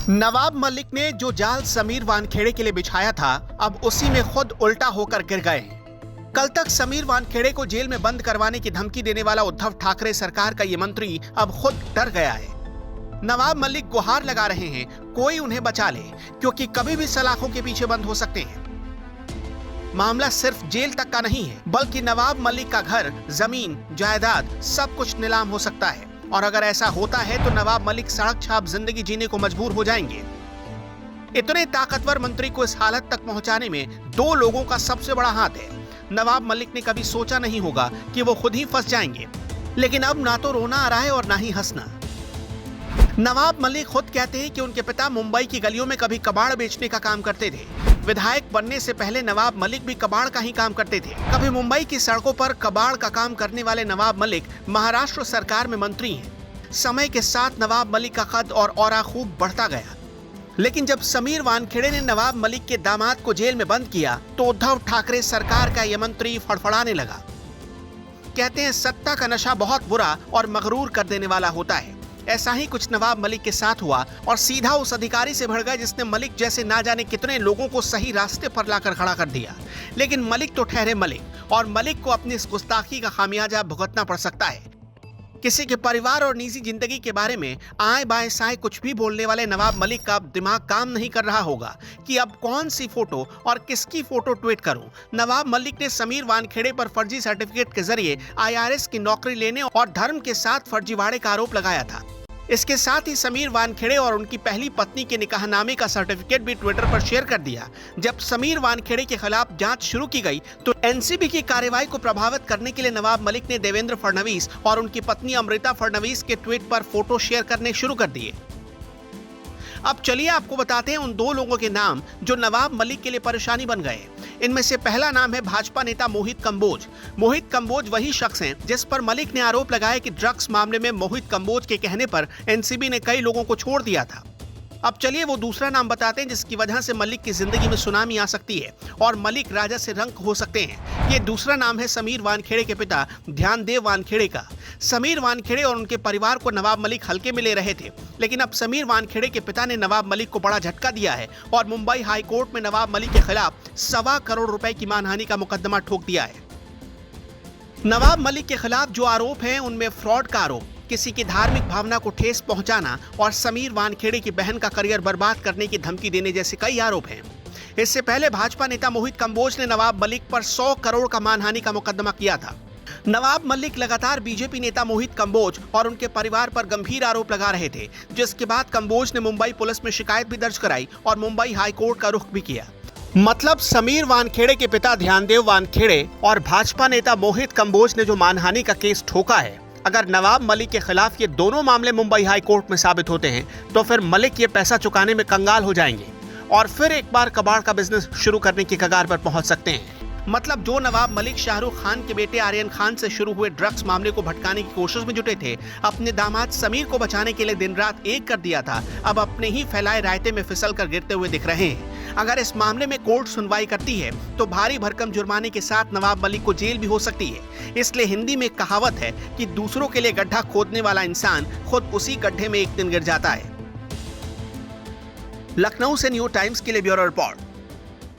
नवाब मलिक ने जो जाल समीर वानखेड़े के लिए बिछाया था, अब उसी में खुद उल्टा होकर गिर गए। कल तक समीर वानखेड़े को जेल में बंद करवाने की धमकी देने वाला उद्धव ठाकरे सरकार का ये मंत्री अब खुद डर गया है। नवाब मलिक गुहार लगा रहे हैं, कोई उन्हें बचा ले, क्योंकि कभी भी सलाखों के पीछे बंद हो सकते हैं। मामला सिर्फ जेल तक का नहीं है, बल्कि नवाब मलिक का घर, जमीन, जायदाद सब कुछ नीलाम हो सकता है। और अगर ऐसा होता है तो नवाब मलिक सड़क छाप जिंदगी जीने को मजबूर हो जाएंगे। इतने ताकतवर मंत्री को इस हालत तक पहुंचाने में दो लोगों का सबसे बड़ा हाथ है। नवाब मलिक ने कभी सोचा नहीं होगा कि वो खुद ही फंस जाएंगे, लेकिन अब ना तो रोना आ रहा है और ना ही हंसना। नवाब मलिक खुद कहते हैं कि उनके पिता मुंबई की गलियों में कभी कबाड़ बेचने का काम करते थे। विधायक बनने से पहले नवाब मलिक भी कबाड़ का ही काम करते थे। कभी मुंबई की सड़कों पर कबाड़ का काम करने वाले नवाब मलिक महाराष्ट्र सरकार में मंत्री हैं। समय के साथ नवाब मलिक का कद और ऑरा खूब बढ़ता गया। लेकिन जब समीर वानखेड़े ने नवाब मलिक के दामाद को जेल में बंद किया तो उद्धव ठाकरे सरकार का यह मंत्री फड़फड़ाने लगा। कहते हैं सत्ता का नशा बहुत बुरा और मगरूर कर देने वाला होता है। ऐसा ही कुछ नवाब मलिक के साथ हुआ और सीधा उस अधिकारी से भिड़ गया जिसने मलिक जैसे ना जाने कितने लोगों को सही रास्ते पर लाकर खड़ा कर दिया। लेकिन मलिक तो ठहरे मलिक, और मलिक को अपनी इस गुस्ताखी का खामियाजा भुगतना पड़ सकता है। किसी के परिवार और निजी जिंदगी के बारे में आए बाएं साए कुछ भी बोलने वाले नवाब मलिक का दिमाग काम नहीं कर रहा होगा कि अब कौन सी फोटो और किसकी फोटो ट्वीट करूं। नवाब मलिक ने समीर वानखेड़े पर फर्जी सर्टिफिकेट के जरिए IRS की नौकरी लेने और धर्म के साथ फर्जीवाड़े का आरोप लगाया था। इसके साथ ही समीर वानखेड़े और उनकी पहली पत्नी के निकाहनामे का सर्टिफिकेट भी ट्विटर पर शेयर कर दिया। जब समीर वानखेड़े के खिलाफ जांच शुरू की गई तो NCB की कार्रवाई को प्रभावित करने के लिए नवाब मलिक ने देवेंद्र फडणवीस और उनकी पत्नी अमृता फडणवीस के ट्वीट पर फोटो शेयर करने शुरू कर दिए। अब चलिए आपको बताते हैं उन दो लोगों के नाम जो नवाब मलिक के लिए परेशानी बन गए। इनमें से पहला नाम है भाजपा नेता मोहित कंबोज। मोहित कंबोज वही शख्स हैं जिस पर मलिक ने आरोप लगाया कि ड्रग्स मामले में मोहित कंबोज के कहने पर NCB ने कई लोगों को छोड़ दिया था। अब चलिए वो दूसरा नाम बताते हैं जिसकी वजह से मलिक की जिंदगी में सुनामी आ सकती है और मलिक राजा से रंक हो सकते हैं। ये दूसरा नाम है समीर वानखेड़े के पिता ध्यानदेव वानखेड़े का। समीर वानखेड़े और उनके परिवार को नवाब मलिक हल्के में ले रहे थे, लेकिन अब समीर वानखेड़े के पिता ने नवाब मलिक को बड़ा झटका दिया है और मुंबई हाई कोर्ट में नवाब मलिक के खिलाफ 1.25 करोड़ रुपए की मानहानि का मुकदमा ठोक दिया है। नवाब मलिक के खिलाफ जो आरोप हैं उनमें फ्रॉड का आरोप, किसी की धार्मिक भावना को ठेस पहुंचाना और समीर वानखेड़े की बहन का करियर बर्बाद करने की धमकी देने जैसे कई आरोप हैं। इससे पहले भाजपा नेता मोहित कंबोज ने नवाब मलिक पर 100 करोड़ का मानहानि का मुकदमा किया था। नवाब मलिक लगातार बीजेपी नेता मोहित कंबोज और उनके परिवार पर गंभीर आरोप लगा रहे थे, जिसके बाद कंबोज ने मुंबई पुलिस में शिकायत भी दर्ज कराई और मुंबई हाई कोर्ट का रुख भी किया। मतलब समीर वानखेड़े के पिता ध्यानदेव वानखेड़े और भाजपा नेता मोहित कंबोज ने जो मानहानि का केस ठोका है, अगर नवाब मलिक के खिलाफ ये दोनों मामले मुंबई हाई कोर्ट में साबित होते हैं तो फिर मलिक ये पैसा चुकाने में कंगाल हो जाएंगे और फिर एक बार कबाड़ का बिजनेस शुरू करने की कगार पर पहुंच सकते हैं। मतलब जो नवाब मलिक शाहरुख खान के बेटे आर्यन खान से शुरू हुए ड्रग्स मामले को भटकाने की कोशिश में जुटे थे, अपने दामाद समीर को बचाने के लिए दिन रात एक कर दिया था, अब अपने ही फैलाए रायते में फिसल कर गिरते हुए दिख रहे हैं। अगर इस मामले में कोर्ट सुनवाई करती है तो भारी भरकम जुर्माने के साथ नवाब मलिक को जेल भी हो सकती है। इसलिए हिंदी में एक कहावत है कि दूसरों के लिए गड्ढा खोदने वाला इंसान खुद उसी गड्ढे में एक दिन गिर जाता है। लखनऊ से न्यू टाइम्स के लिए ब्यूरो रिपोर्ट।